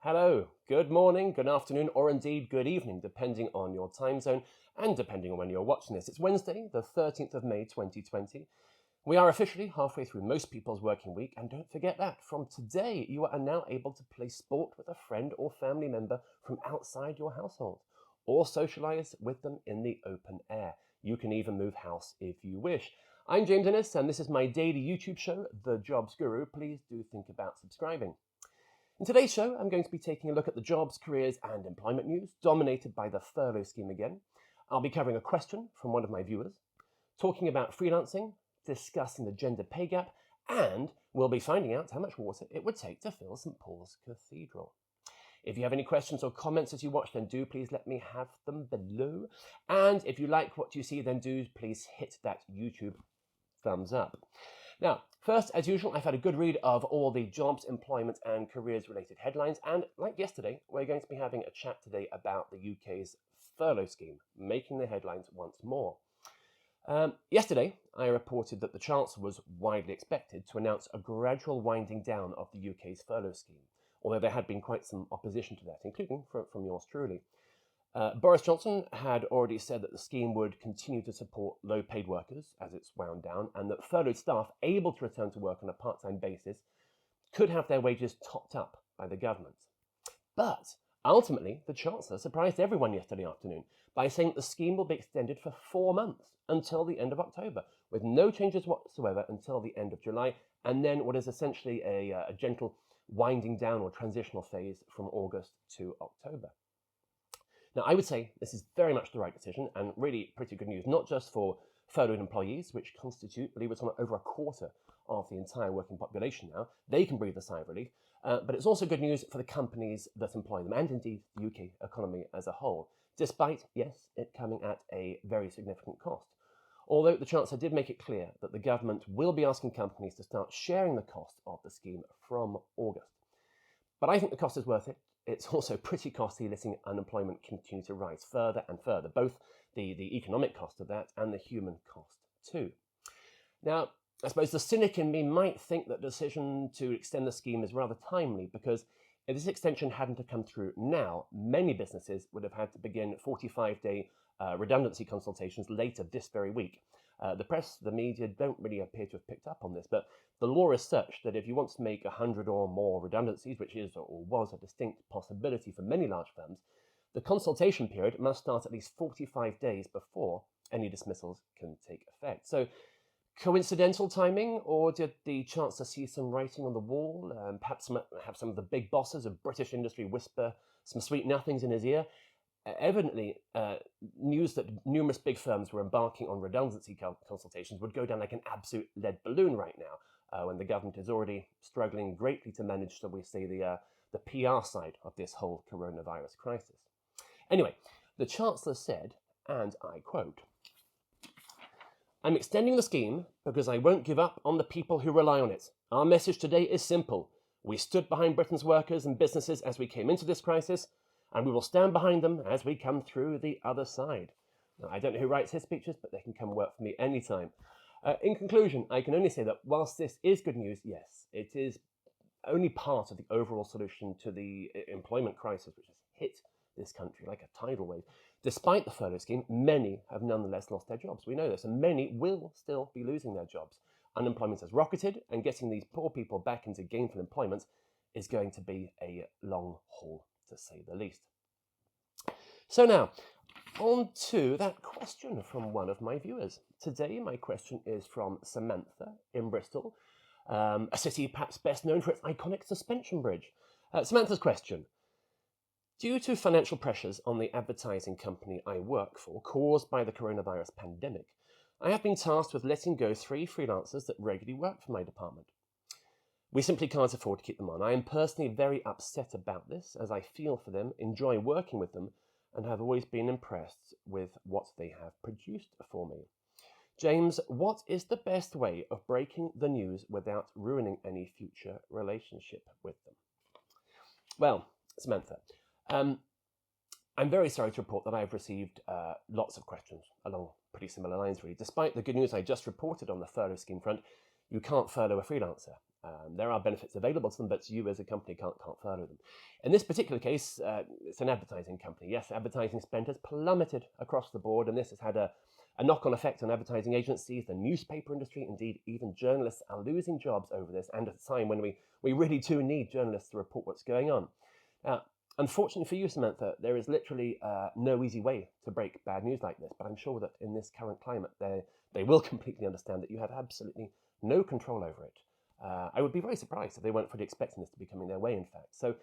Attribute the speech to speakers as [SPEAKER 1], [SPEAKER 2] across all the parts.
[SPEAKER 1] Hello, good morning, good afternoon, or indeed good evening, depending on your time zone and depending on when you're watching this. It's Wednesday, the 13th of May 2020. We are officially halfway through most people's working week, and don't forget that from today you are now able to play sport with a friend or family member from outside your household, or socialise with them in the open air. You can even move house if you wish. I'm James Innes, and this is my daily YouTube show, The Jobs Guru. Please do think about subscribing. In today's show, I'm going to be taking a look at the jobs, careers and employment news, dominated by the furlough scheme again. I'll be covering a question from one of my viewers, talking about freelancing, discussing the gender pay gap, and we'll be finding out how much water it would take to fill St. Paul's Cathedral. If you have any questions or comments as you watch, then do please let me have them below. And if you like what you see, then do please hit that YouTube thumbs up. Now, first, as usual, I've had a good read of all the jobs, employment and careers related headlines, and like yesterday, we're going to be having a chat today about the UK's furlough scheme, making the headlines once more. Yesterday, I reported that the Chancellor was widely expected to announce a gradual winding down of the UK's furlough scheme, although there had been quite some opposition to that, including from yours truly. Boris Johnson had already said that the scheme would continue to support low-paid workers as it's wound down, and that furloughed staff able to return to work on a part-time basis could have their wages topped up by the government. But ultimately, the Chancellor surprised everyone yesterday afternoon by saying that the scheme will be extended for 4 months until the end of October, with no changes whatsoever until the end of July, and then what is essentially a gentle winding down or transitional phase from August to October. Now, I would say this is very much the right decision and really pretty good news, not just for furloughed employees, which constitute, believe it or not, over a quarter of the entire working population now. They can breathe a sigh of relief, but it's also good news for the companies that employ them and indeed the UK economy as a whole, despite, yes, it coming at a very significant cost. Although the Chancellor did make it clear that the government will be asking companies to start sharing the cost of the scheme from August. But I think the cost is worth it. It's also pretty costly letting unemployment continue to rise further and further, both the economic cost of that and the human cost too. Now, I suppose the cynic in me might think that the decision to extend the scheme is rather timely, because if this extension hadn't come through now, many businesses would have had to begin 45-day redundancy consultations later this very week. The press, the media don't really appear to have picked up on this, but the law is such that if you want to make 100 or more redundancies, which is or was a distinct possibility for many large firms, the consultation period must start at least 45 days before any dismissals can take effect. So, coincidental timing, or did the Chancellor see some writing on the wall? Perhaps have some of the big bosses of British industry whisper some sweet nothings in his ear? Evidently, news that numerous big firms were embarking on redundancy consultations would go down like an absolute lead balloon right now, when the government is already struggling greatly to manage, shall we say, the PR side of this whole coronavirus crisis. Anyway, the Chancellor said, and I quote, "I'm extending the scheme because I won't give up on the people who rely on it. Our message today is simple. We stood behind Britain's workers and businesses as we came into this crisis, and we will stand behind them as we come through the other side." Now, I don't know who writes his speeches, but they can come work for me anytime. In conclusion, I can only say that whilst this is good news, yes, it is only part of the overall solution to the employment crisis which has hit this country like a tidal wave. Despite the furlough scheme, many have nonetheless lost their jobs. We know this, and many will still be losing their jobs. Unemployment has rocketed, and getting these poor people back into gainful employment is going to be a long haul, to say the least. So now, on to that question from one of my viewers. Today, my question is from Samantha in Bristol, a city perhaps best known for its iconic suspension bridge. Samantha's question: due to financial pressures on the advertising company I work for caused by the coronavirus pandemic, I have been tasked with letting go 3 freelancers that regularly work for my department. We simply can't afford to keep them on. I am personally very upset about this, as I feel for them, enjoy working with them, and have always been impressed with what they have produced for me. James, what is the best way of breaking the news without ruining any future relationship with them? Well, Samantha, I'm very sorry to report that I've received lots of questions along pretty similar lines, really. Despite the good news I just reported on the furlough scheme front, you can't furlough a freelancer. There are benefits available to them, but you as a company can't furlough them. In this particular case, it's an advertising company. Yes, advertising spend has plummeted across the board, and this has had a knock-on effect on advertising agencies, the newspaper industry, indeed even journalists are losing jobs over this, and at a time when we really do need journalists to report what's going on. Now, unfortunately for you, Samantha, there is literally no easy way to break bad news like this, but I'm sure that in this current climate, they will completely understand that you have absolutely no control over it. I would be very surprised if they weren't fully expecting this to be coming their way, in fact. So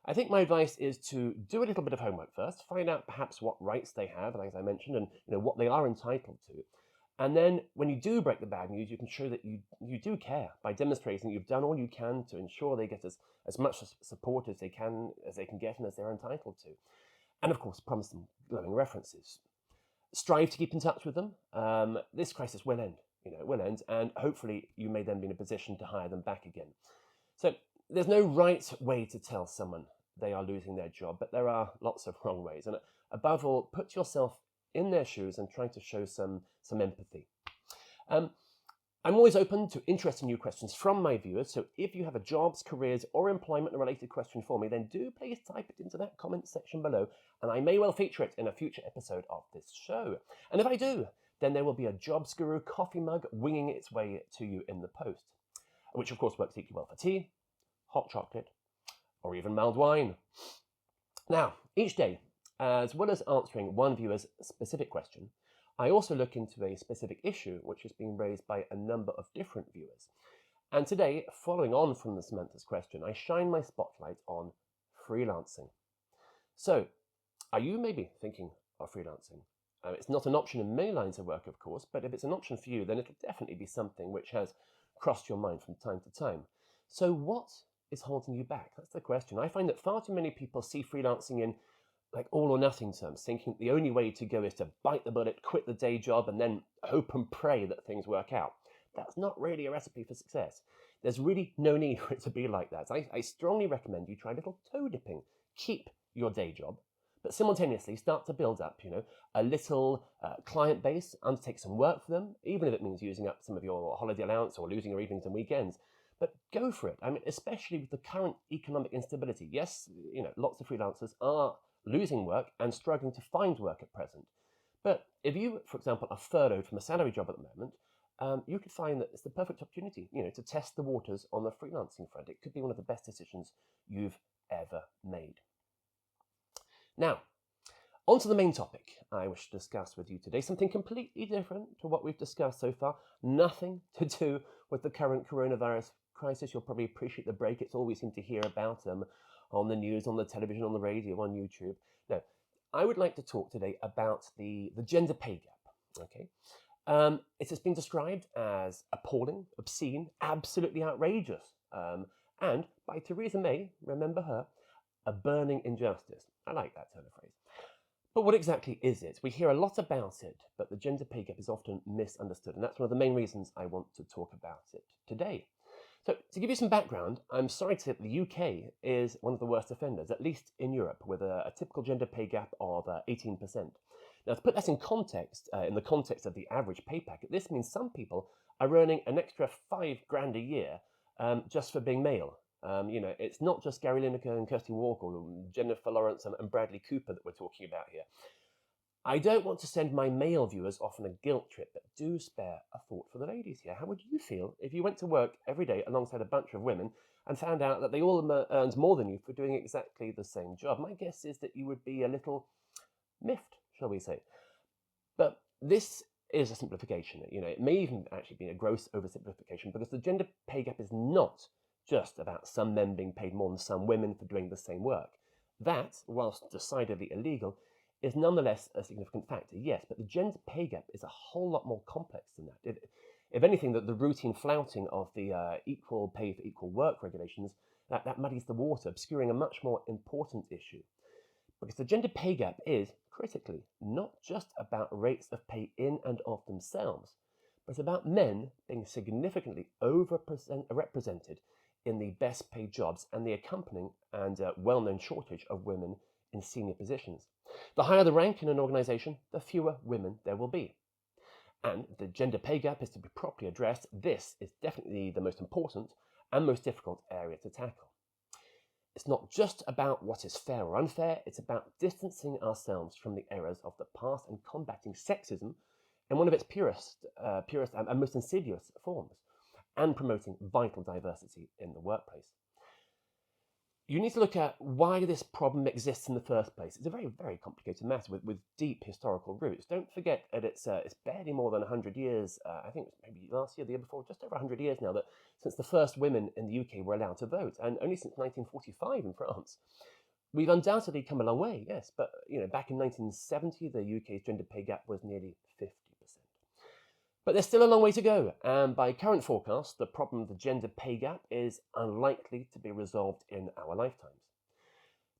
[SPEAKER 1] I think my advice is to do a little bit of homework first, find out perhaps what rights they have, and as I mentioned, and what they are entitled to. And then when you do break the bad news, you can show that you do care by demonstrating you've done all you can to ensure they get as much support as they can get and as they're entitled to. And of course, promise them glowing references. Strive to keep in touch with them. This crisis will end. It will end, and hopefully you may then be in a position to hire them back again. So there's no right way to tell someone they are losing their job, but there are lots of wrong ways. And above all, put yourself in their shoes and try to show some empathy. I'm always open to interesting new questions from my viewers, so if you have a jobs, careers, or employment-related question for me, then do please type it into that comment section below, and I may well feature it in a future episode of this show. And if I do, then there will be a Jobs Guru coffee mug winging its way to you in the post, which of course works equally well for tea, hot chocolate, or even mild wine. Now, each day, as well as answering one viewer's specific question, I also look into a specific issue which is being raised by a number of different viewers. And today, following on from the Samantha's question, I shine my spotlight on freelancing. So, are you maybe thinking of freelancing? It's not an option in many lines of work, of course, but if it's an option for you, then it'll definitely be something which has crossed your mind from time to time. So what is holding you back? That's the question. I find that far too many people see freelancing in like all or nothing terms, thinking the only way to go is to bite the bullet, quit the day job, and then hope and pray that things work out. That's not really a recipe for success. There's really no need for it to be like that. I strongly recommend you try a little toe dipping. Keep your day job, but simultaneously start to build up, a little client base, undertake some work for them, even if it means using up some of your holiday allowance or losing your evenings and weekends. But go for it. I mean, especially with the current economic instability. Yes, lots of freelancers are losing work and struggling to find work at present. But if you, for example, are furloughed from a salary job at the moment, you could find that it's the perfect opportunity, to test the waters on the freelancing front. It could be one of the best decisions you've ever made. Now, on to the main topic I wish to discuss with you today, something completely different to what we've discussed so far, nothing to do with the current coronavirus crisis. You'll probably appreciate the break. It's all we seem to hear about them on the news, on the television, on the radio, on YouTube. Now, I would like to talk today about the gender pay gap, okay? It has been described as appalling, obscene, absolutely outrageous, and by Theresa May, remember her, a burning injustice. I like that turn of phrase. But what exactly is it? We hear a lot about it, but the gender pay gap is often misunderstood, and that's one of the main reasons I want to talk about it today. So, to give you some background, I'm sorry to say that the UK is one of the worst offenders, at least in Europe, with a typical gender pay gap of 18%. Now, to put that in the context of the average pay packet, this means some people are earning an extra $5,000 a year just for being male. It's not just Gary Lineker and Kirsty Walker or Jennifer Lawrence and Bradley Cooper that we're talking about here. I don't want to send my male viewers off on a guilt trip, but do spare a thought for the ladies here. How would you feel if you went to work every day alongside a bunch of women and found out that they all earned more than you for doing exactly the same job? My guess is that you would be a little miffed, shall we say. But this is a simplification. It may even actually be a gross oversimplification, because the gender pay gap is not just about some men being paid more than some women for doing the same work. That, whilst decidedly illegal, is nonetheless a significant factor, yes, but the gender pay gap is a whole lot more complex than that. If anything, the routine flouting of the equal pay for equal work regulations, that muddies the water, obscuring a much more important issue. Because the gender pay gap is, critically, not just about rates of pay in and of themselves, but it's about men being significantly overrepresented in the best paid jobs and the accompanying and well-known shortage of women in senior positions. The higher the rank in an organisation, the fewer women there will be. And the gender pay gap is to be properly addressed. This is definitely the most important and most difficult area to tackle. It's not just about what is fair or unfair, it's about distancing ourselves from the errors of the past and combating sexism in one of its purest and most insidious forms, and promoting vital diversity in the workplace. You need to look at why this problem exists in the first place. It's a very, very complicated matter with deep historical roots. Don't forget that it's barely more than 100 years, I think maybe last year, the year before, just over 100 years now, that since the first women in the UK were allowed to vote, and only since 1945 in France. We've undoubtedly come a long way, yes, but back in 1970, the UK's gender pay gap was nearly 50%. But there's still a long way to go, and by current forecasts, the problem of the gender pay gap is unlikely to be resolved in our lifetimes.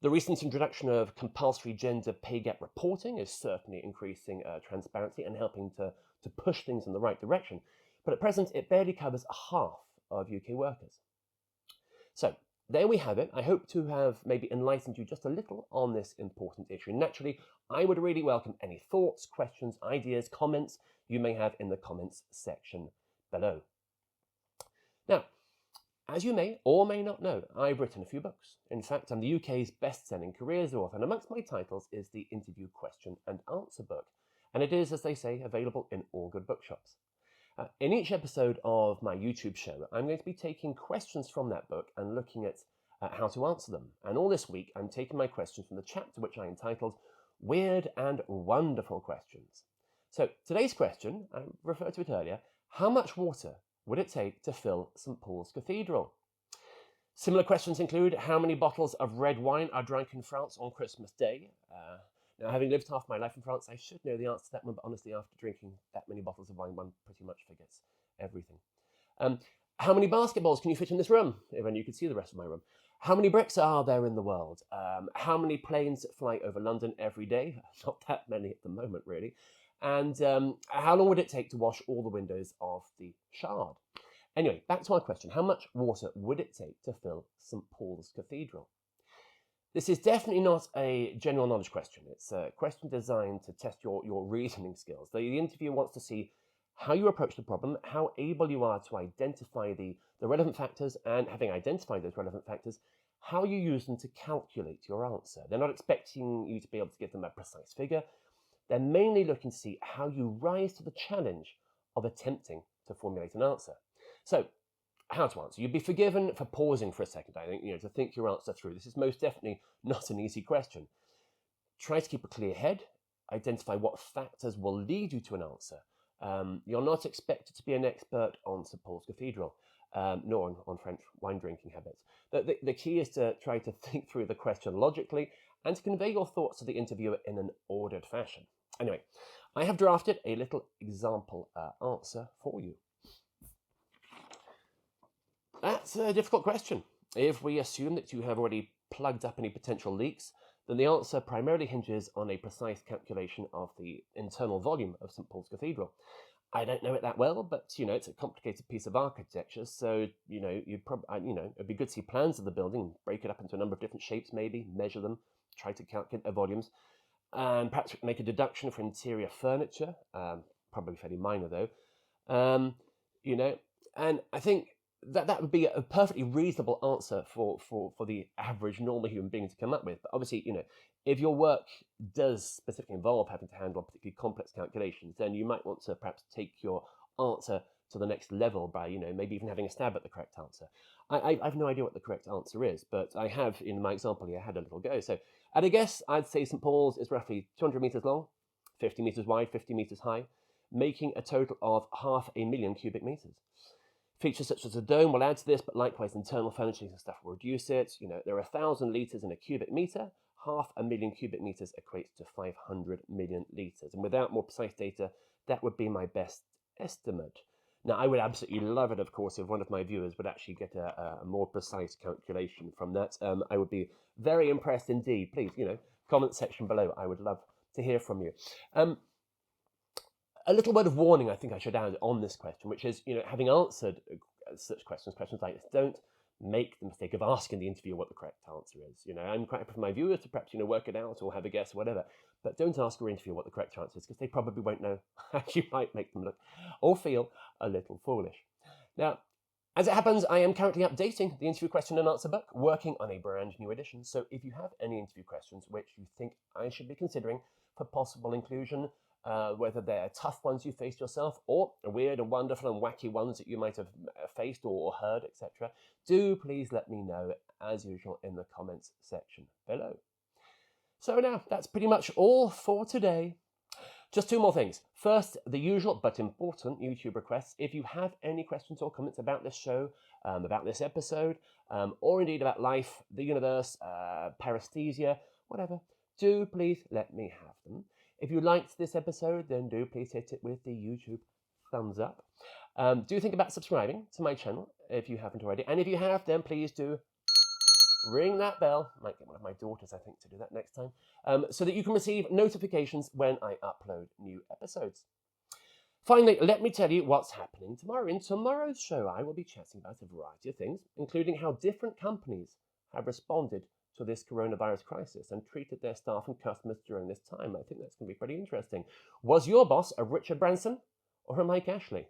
[SPEAKER 1] The recent introduction of compulsory gender pay gap reporting is certainly increasing transparency and helping to push things in the right direction, but at present it barely covers half of UK workers. So, there we have it. I hope to have maybe enlightened you just a little on this important issue. Naturally, I would really welcome any thoughts, questions, ideas, comments you may have in the comments section below. Now, as you may or may not know, I've written a few books. In fact, I'm the UK's best-selling careers author, and amongst my titles is the Interview Question and Answer book. And it is, as they say, available in all good bookshops. In each episode of my YouTube show, I'm going to be taking questions from that book and looking at how to answer them. And all this week, I'm taking my questions from the chapter which I entitled Weird and Wonderful Questions. So today's question, I referred to it earlier, how much water would it take to fill St. Paul's Cathedral? Similar questions include how many bottles of red wine are drunk in France on Christmas Day? Now, having lived half my life in France, I should know the answer to that one, but honestly, after drinking that many bottles of wine, one pretty much forgets everything. How many basketballs can you fit in this room? If only you could see the rest of my room. How many bricks are there in the world? How many planes fly over London every day? Not that many at the moment, really. And how long would it take to wash all the windows of the Shard? Anyway, back to our question. How much water would it take to fill St. Paul's Cathedral? This is definitely not a general knowledge question. It's a question designed to test your reasoning skills. The interviewer wants to see how you approach the problem, how able you are to identify the relevant factors, and having identified those relevant factors, how you use them to calculate your answer. They're not expecting you to be able to give them a precise figure. They're mainly looking to see how you rise to the challenge of attempting to formulate an answer. So, how to answer. You'd be forgiven for pausing for a second, I think, to think your answer through. This is most definitely not an easy question. Try to keep a clear head, identify what factors will lead you to an answer. You're not expected to be an expert on St. Paul's Cathedral, nor on French wine drinking habits. The key is to try to think through the question logically and to convey your thoughts to the interviewer in an ordered fashion. Anyway, I have drafted a little example answer for you. That's a difficult question. If we assume that you have already plugged up any potential leaks, then the answer primarily hinges on a precise calculation of the internal volume of St. Paul's Cathedral. I don't know it that well, but it's a complicated piece of architecture, so it'd be good to see plans of the building, break it up into a number of different shapes, maybe measure them, try to calculate their volumes, and perhaps make a deduction for interior furniture, probably fairly minor though, and I think that would be a perfectly reasonable answer for the average normal human being to come up with. But obviously, if your work does specifically involve having to handle particularly complex calculations, then you might want to perhaps take your answer to the next level by, maybe even having a stab at the correct answer. I have no idea what the correct answer is, but I have, in my example here, had a little go. So at a guess, I'd say St. Paul's is roughly 200 meters long, 50 meters wide, 50 meters high, making a total of 500,000 cubic meters. Features such as a dome will add to this, but likewise internal furnishings and stuff will reduce it. There are 1,000 litres in a cubic metre. 500,000 cubic metres equates to 500 million litres. And without more precise data, that would be my best estimate. Now, I would absolutely love it, of course, if one of my viewers would actually get a more precise calculation from that. I would be very impressed indeed. Please, comment section below. I would love to hear from you. A little word of warning I think I should add on this question, which is, having answered such questions like this, don't make the mistake of asking the interviewer what the correct answer is. I'm quite happy for my viewers to perhaps, work it out or have a guess or whatever, but don't ask your interviewer what the correct answer is, because they probably won't know. You might make them look or feel a little foolish. Now, As it happens, I am currently updating the interview question and answer book, working on a brand new edition. So if you have any interview questions which you think I should be considering for possible inclusion, whether they're tough ones you faced yourself or weird and wonderful and wacky ones that you might have faced or heard, etc., do please let me know, as usual, in the comments section below. So now, that's pretty much all for today. Just two more things. First, the usual but important YouTube requests. If you have any questions or comments about this show, about this episode, or indeed about life, the universe, paresthesia, whatever, do please let me have them. If you liked this episode, then do please hit it with the YouTube thumbs up. Do think about subscribing to my channel if you haven't already. And if you have, then please do ring that bell. Might get one of my daughters, I think, to do that next time, so that you can receive notifications when I upload new episodes. Finally, let me tell you what's happening tomorrow. In tomorrow's show, I will be chatting about a variety of things, including how different companies have responded to this coronavirus crisis and treated their staff and customers during this time. I think that's going to be pretty interesting. Was your boss a Richard Branson or a Mike Ashley?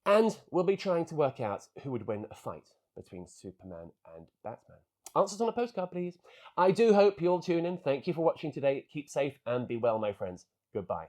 [SPEAKER 1] And we'll be trying to work out who would win a fight between Superman and Batman. Answers on a postcard, please. I do hope you'll tune in. Thank you for watching today. Keep safe and be well, my friends. Goodbye.